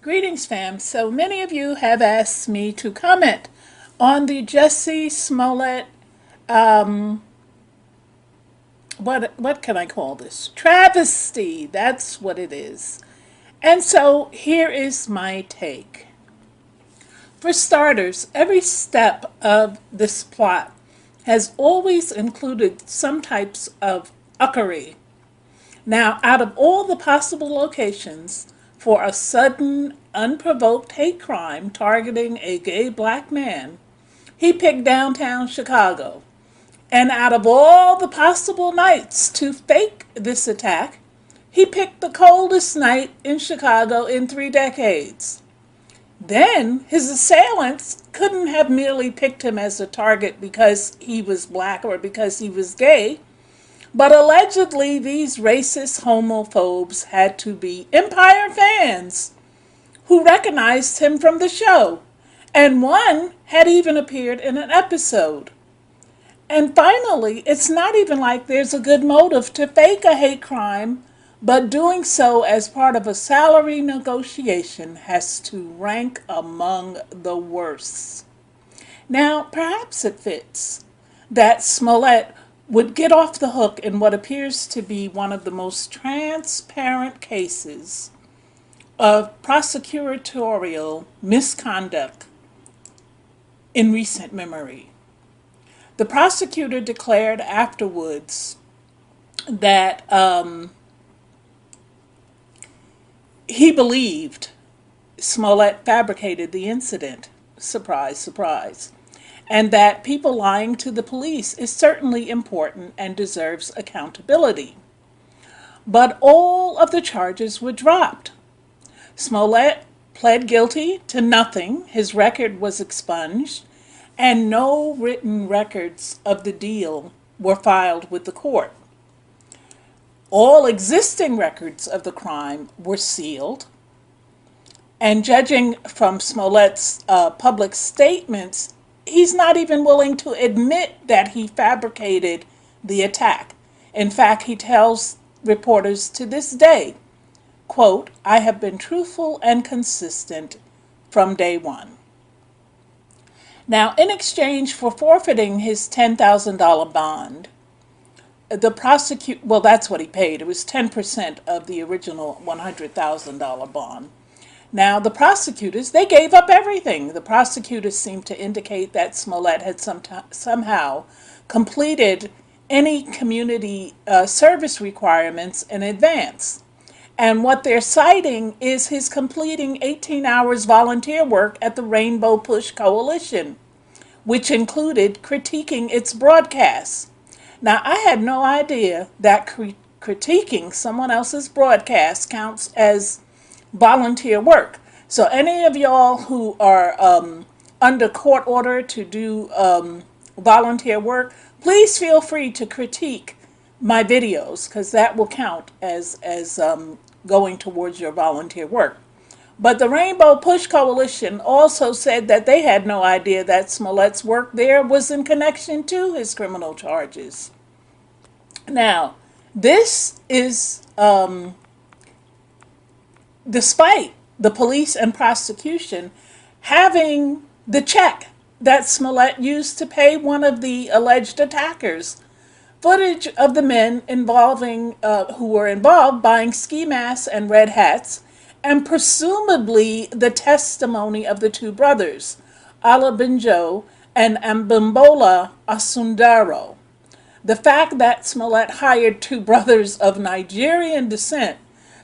Greetings, fam. So many of you have asked me to comment on the Jussie Smollett, what can I call this? Travesty. That's what it is. And so here is my take. For starters, every step of this plot has always included some types of uckery. Now, out of all the possible locations for a sudden, unprovoked hate crime targeting a gay black man, he picked downtown Chicago. And out of all the possible nights to fake this attack, he picked the coldest night in Chicago in 3 decades. Then his assailants couldn't have merely picked him as a target because he was black or because he was gay. But allegedly, these racist homophobes had to be Empire fans who recognized him from the show, and one had even appeared in an episode. And finally, it's not even like there's a good motive to fake a hate crime, but doing so as part of a salary negotiation has to rank among the worst. Now, perhaps it fits that Smollett would get off the hook in what appears to be one of the most transparent cases of prosecutorial misconduct in recent memory. The prosecutor declared afterwards that he believed Smollett fabricated the incident. Surprise, surprise. And that people lying to the police is certainly important and deserves accountability. But all of the charges were dropped. Smollett pled guilty to nothing, his record was expunged, and no written records of the deal were filed with the court. All existing records of the crime were sealed, and judging from Smollett's public statements, he's not even willing to admit that he fabricated the attack. In fact, he tells reporters to this day, quote, "I have been truthful and consistent from day one." Now, in exchange for forfeiting his $10,000 bond, well, that's what he paid. It was 10% of the original $100,000 bond. Now, the prosecutors, they gave up everything. The prosecutors seemed to indicate that Smollett had somehow completed any community service requirements in advance. And what they're citing is his completing 18 hours volunteer work at the Rainbow Push Coalition, which included critiquing its broadcasts. Now, I had no idea that critiquing someone else's broadcast counts as volunteer work. So any of y'all who are under court order to do volunteer work, please feel free to critique my videos, because that will count as going towards your volunteer work. But the Rainbow Push Coalition also said that they had no idea that Smollett's work there was in connection to his criminal charges. Now, this is despite the police and prosecution having the check that Smollett used to pay one of the alleged attackers. Footage of the men who were involved buying ski masks and red hats, and presumably the testimony of the two brothers, Alabenjo and Ambimbola Asundaro. The fact that Smollett hired two brothers of Nigerian descent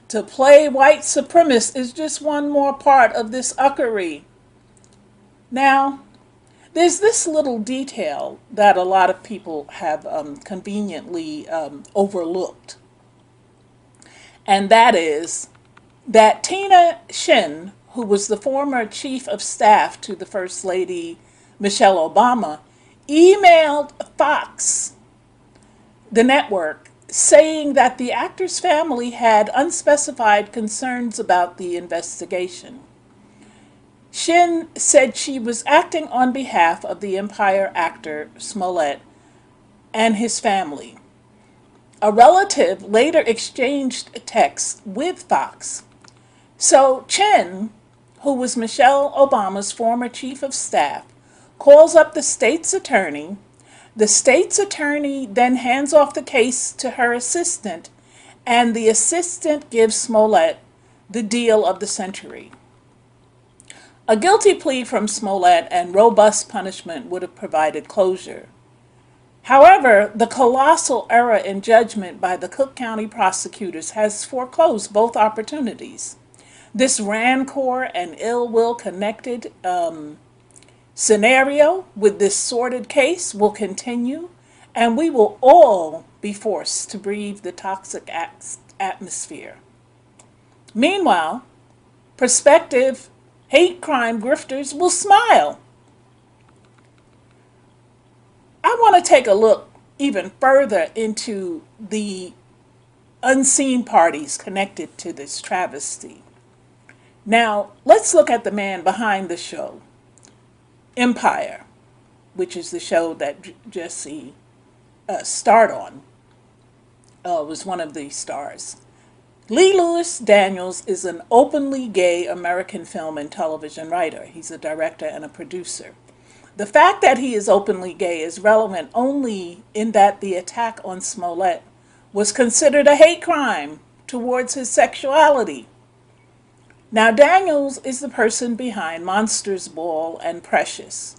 to play white supremacists is just one more part of this uckery. Now, there's this little detail that a lot of people have conveniently overlooked, and that is that Tina Shin, who was the former chief of staff to the First Lady Michelle Obama, emailed Fox, the network, saying that the actor's family had unspecified concerns about the investigation. Shin said she was acting on behalf of the Empire actor Smollett and his family. A relative later exchanged texts with Fox. So Chen who was Michelle Obama's former chief of staff, calls up the state's attorney. The state's attorney then hands off the case to her assistant, and the assistant gives Smollett the deal of the century. A guilty plea from Smollett and robust punishment would have provided closure. However, the colossal error in judgment by the Cook County prosecutors has foreclosed both opportunities. This rancor and ill will connected scenario with this sordid case will continue, and we will all be forced to breathe the toxic atmosphere. Meanwhile, prospective hate crime grifters will smile. I want to take a look even further into the unseen parties connected to this travesty. Now, let's look at the man behind the show, Empire, which is the show that Jussie starred on, was one of the stars. Lee Lewis Daniels is an openly gay American film and television writer. He's a director and a producer. The fact that he is openly gay is relevant only in that the attack on Smollett was considered a hate crime towards his sexuality. Now, Daniels is the person behind Monsters Ball and Precious.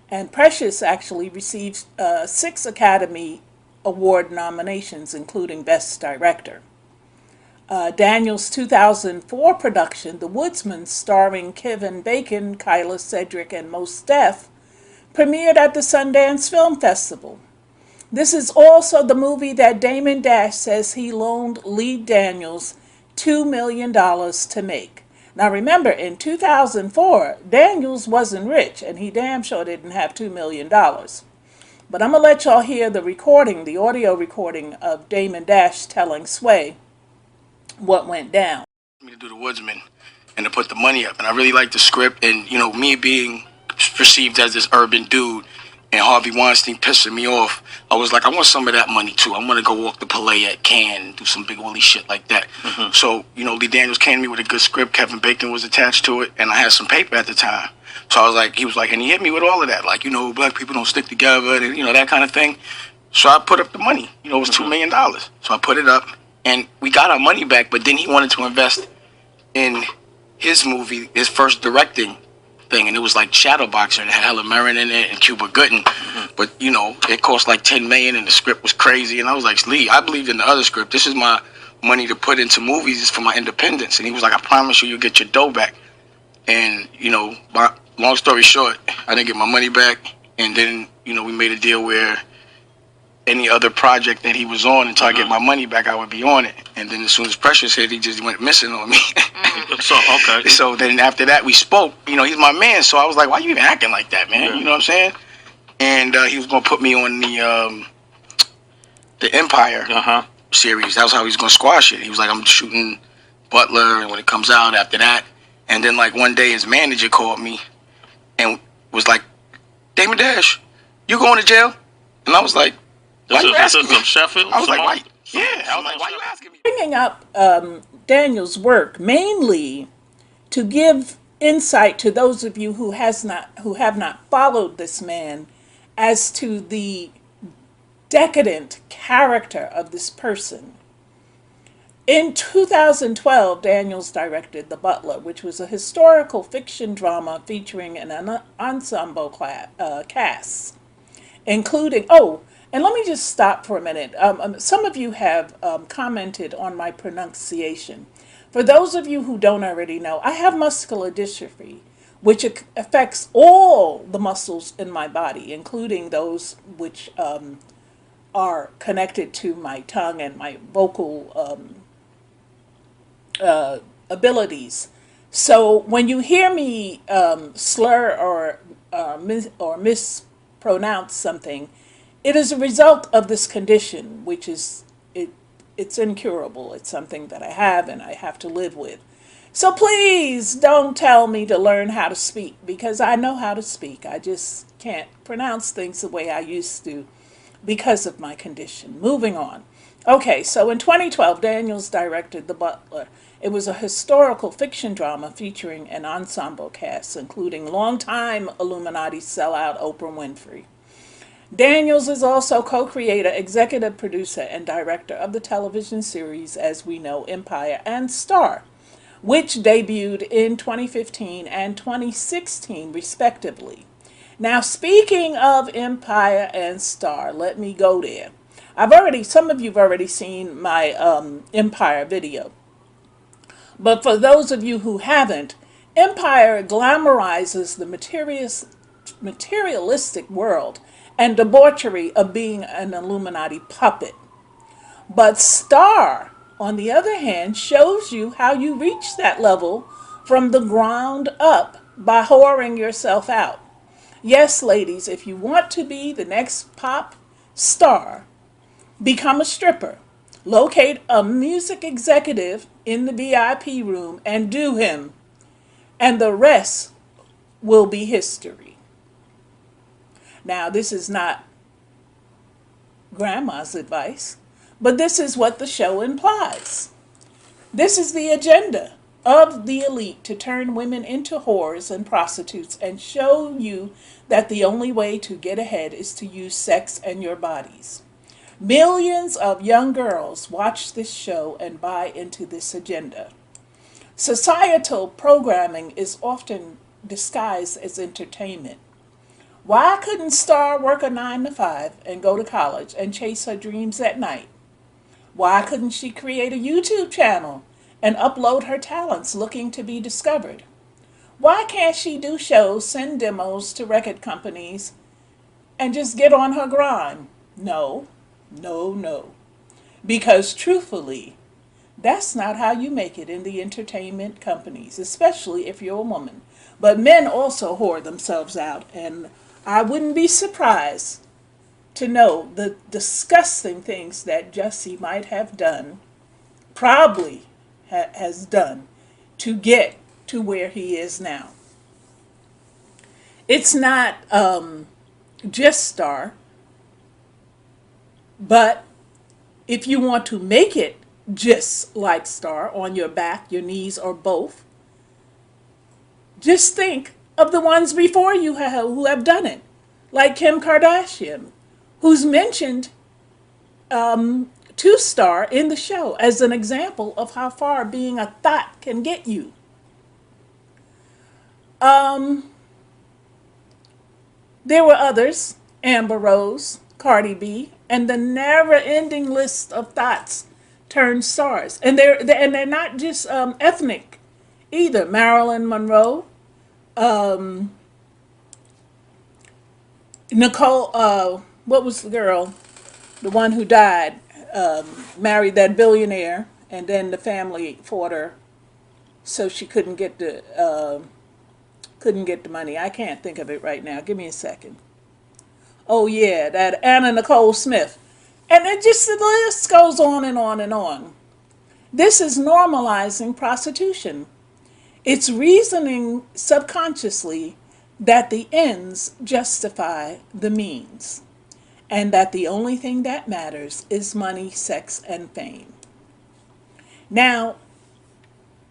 And Precious actually received 6 Academy Award nominations, including Best Director. Daniels' 2004 production, The Woodsman, starring Kevin Bacon, Kyla Cedric, and Mos Def, premiered at the Sundance Film Festival. This is also the movie that Damon Dash says he loaned Lee Daniels $2 million to make. Now remember, in 2004, Daniels wasn't rich, and he damn sure didn't have $2 million. But I'm going to let y'all hear the recording, the audio recording of Damon Dash telling Sway what went down. Me to do The Woodsman and to put the money up. And I really liked the script, and, you know, me being perceived as this urban dude and Harvey Weinstein pissing me off, I was like, I want some of that money too. I want to go walk the Palais at Cannes and do some big woolly shit like that. So, you know, Lee Daniels came to me with a good script. Kevin Bacon was attached to it, and I had some paper at the time. So I was like, he was like, and he hit me with all of that, like, you know, black people don't stick together, and, you know, that kind of thing. So I put up the money. You know, it was $2 million. So I put it up, and we got our money back, but then he wanted to invest in his movie, his first directing thing, and it was like Shadowboxer, and it had Helen Mirren in it and Cuba Gooding. But, you know, it cost like $10 million, and the script was crazy. And I was like, Lee, I believed in the other script. This is my money to put into movies for my independence. And he was like, I promise you, you'll get your dough back. And, you know, long story short, I didn't get my money back. And then, you know, we made a deal where any other project that he was on, until I get my money back, I would be on it. And then as soon as Precious hit, he just went missing on me. So, okay. So then after that, we spoke. You know, he's my man. So I was like, why you even acting like that, man? Yeah. You know what I'm saying? And he was going to put me on the Empire series. That was how he was going to squash it. He was like, I'm shooting Butler, and when it comes out after that. And then, like, one day his manager called me and was like, Damon Dash, you going to jail? And I was like, This is from Sheffield? I was like, why? Yeah, I was like, why you asking me? Bringing up Daniel's work mainly to give insight to those of you who have not followed this man as to the decadent character of this person. In 2012, Daniels directed The Butler, which was a historical fiction drama featuring an ensemble cast, including, and let me just stop for a minute. Some of you have commented on my pronunciation. For those of you who don't already know, I have muscular dystrophy, which affects all the muscles in my body, including those which are connected to my tongue and my vocal abilities. So when you hear me slur or mispronounce something, it is a result of this condition, which is, it's incurable. It's something that I have and I have to live with. So please don't tell me to learn how to speak, because I know how to speak. I just can't pronounce things the way I used to because of my condition. Moving on. Okay, so in 2012, Daniels directed The Butler, It was a historical fiction drama featuring an ensemble cast, including longtime Illuminati sellout Oprah Winfrey. Daniels is also co-creator, executive producer, and director of the television series, as we know, Empire and Star, which debuted in 2015 and 2016, respectively. Now, speaking of Empire and Star, let me go there. Some of you've already seen my Empire video. But for those of you who haven't, Empire glamorizes the materialistic world and debauchery of being an Illuminati puppet. But Star, on the other hand, shows you how you reach that level from the ground up by whoring yourself out. Yes, ladies, if you want to be the next pop star, become a stripper. Locate a music executive in the VIP room and do him. And the rest will be history. Now, this is not grandma's advice, but this is what the show implies. This is the agenda of the elite to turn women into whores and prostitutes and show you that the only way to get ahead is to use sex and your bodies. Millions of young girls watch this show and buy into this agenda. Societal programming is often disguised as entertainment. Why couldn't Star work a 9 to 5 and go to college and chase her dreams at night? Why couldn't she create a YouTube channel and upload her talents looking to be discovered? Why can't she do shows, send demos to record companies, and just get on her grind? No. Because truthfully, that's not how you make it in the entertainment companies, especially if you're a woman. But men also whore themselves out, and I wouldn't be surprised to know the disgusting things that Jussie might have done, probably has done, to get to where he is now. It's not just Star, but if you want to make it just like Star, on your back, your knees, or both, just think of the ones before you who have done it, like Kim Kardashian, who's mentioned to Star in the show as an example of how far being a thought can get you. There were others, Amber Rose, Cardi B, and the never-ending list of thoughts turned stars. And they're not just ethnic either. Marilyn Monroe, Nicole, what was the girl? The one who died, married that billionaire, and then the family fought her, so she couldn't get the money. I can't think of it right now. Give me a second. Oh yeah, that Anna Nicole Smith. And it just, the list goes on and on and on. This is normalizing prostitution. It's reasoning subconsciously that the ends justify the means, and that the only thing that matters is money, sex, and fame. Now,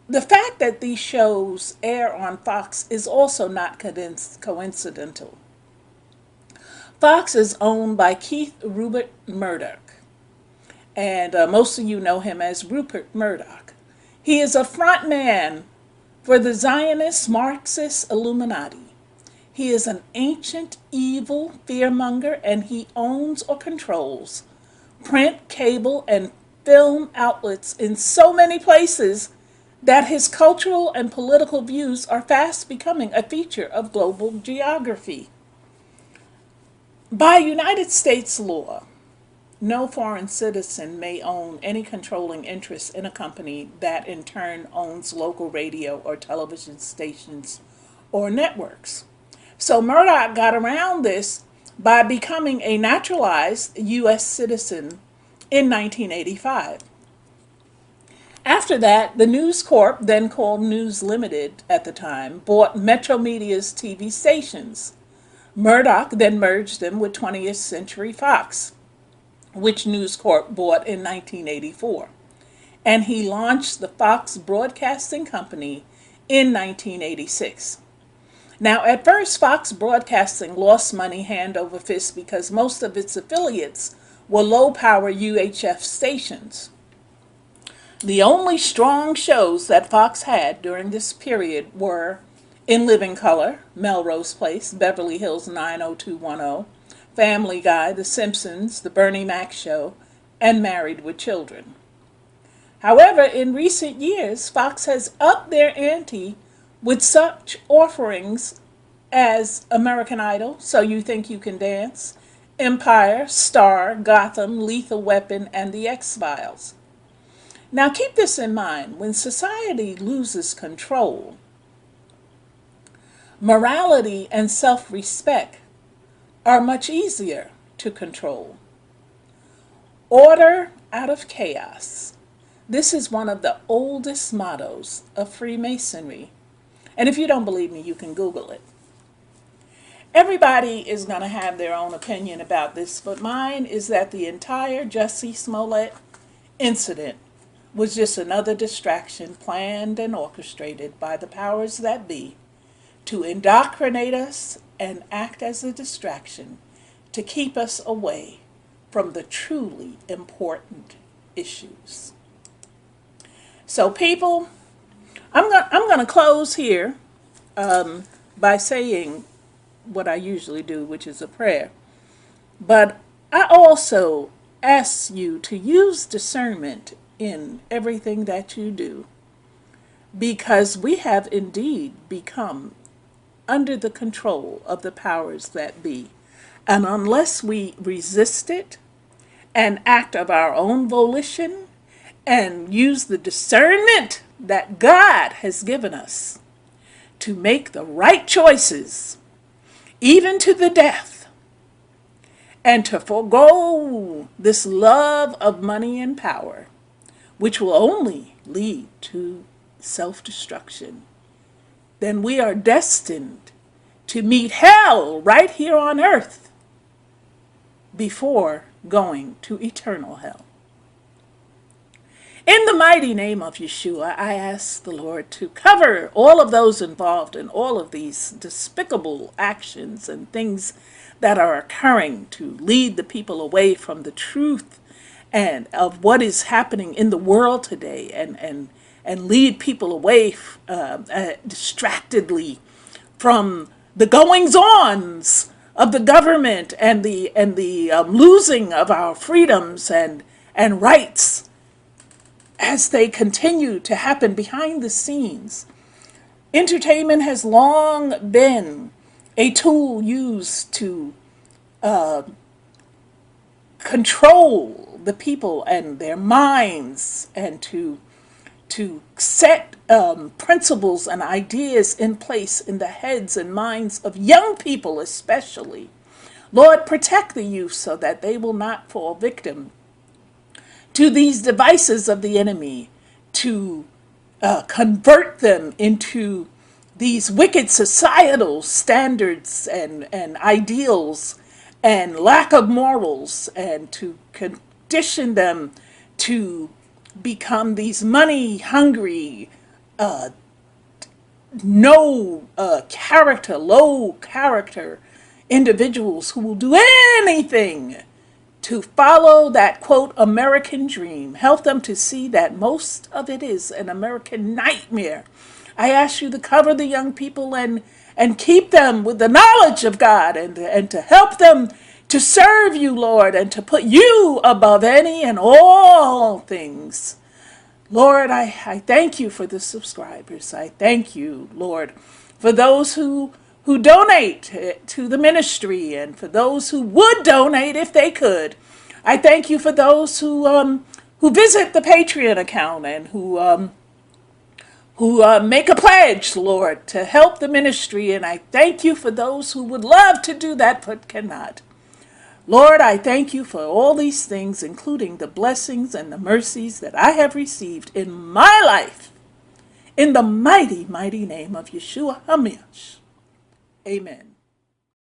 the fact that these shows air on Fox is also not coincidental. Fox is owned by Keith Rupert Murdoch, and most of you know him as Rupert Murdoch. He is a front man for the Zionist Marxist Illuminati. He is an ancient evil fearmonger, and he owns or controls print, cable, and film outlets in so many places that his cultural and political views are fast becoming a feature of global geography. By United States law, no foreign citizen may own any controlling interest in a company that in turn owns local radio or television stations or networks. So Murdoch got around this by becoming a naturalized U.S. citizen in 1985. After that, the News Corp, then called News Limited at the time, bought Metro Media's TV stations. Murdoch then merged them with 20th Century Fox, which News Corp bought in 1984. and he launched the Fox Broadcasting Company in 1986. Now, at first, Fox Broadcasting lost money hand over fist because most of its affiliates were low-power UHF stations. The only strong shows that Fox had during this period were In Living Color, Melrose Place, Beverly Hills 90210, Family Guy, The Simpsons, The Bernie Mac Show, and Married with Children. However, in recent years, Fox has upped their ante with such offerings as American Idol, So You Think You Can Dance, Empire, Star, Gotham, Lethal Weapon, and The X-Files. Now keep this in mind, when society loses control, morality and self-respect are much easier to control. Order out of chaos. This is one of the oldest mottos of Freemasonry. And if you don't believe me, you can Google it. Everybody is going to have their own opinion about this, but mine is that the entire Jussie Smollett incident was just another distraction planned and orchestrated by the powers that be to indoctrinate us and act as a distraction to keep us away from the truly important issues. So people, I'm going to close here by saying what I usually do, which is a prayer. But I also ask you to use discernment in everything that you do, because we have indeed become under the control of the powers that be. And unless we resist it and act of our own volition and use the discernment that God has given us to make the right choices, even to the death, and to forego this love of money and power, which will only lead to self-destruction, then we are destined to meet hell right here on earth before going to eternal hell. In the mighty name of Yeshua, I ask the Lord to cover all of those involved in all of these despicable actions and things that are occurring to lead the people away from the truth and of what is happening in the world today, and lead people away distractedly from the goings-ons of the government and the losing of our freedoms and rights as they continue to happen behind the scenes. Entertainment has long been a tool used to control the people and their minds, and to set principles and ideas in place in the heads and minds of young people especially. Lord, protect the youth so that they will not fall victim to these devices of the enemy to convert them into these wicked societal standards and ideals and lack of morals, and to condition them to become these money-hungry, low character individuals who will do anything to follow that, quote, American dream. Help them to see that most of it is an American nightmare. I ask you to cover the young people and keep them with the knowledge of God, and to help them to serve you, Lord, and to put you above any and all things. Lord, I thank you for the subscribers. I thank you, Lord, for those who donate to the ministry, and for those who would donate if they could. I thank you for those who visit the Patreon account and who make a pledge, Lord, to help the ministry. And I thank you for those who would love to do that but cannot. Lord, I thank you for all these things, including the blessings and the mercies that I have received in my life. In the mighty, mighty name of Yeshua HaMashiach. Amen.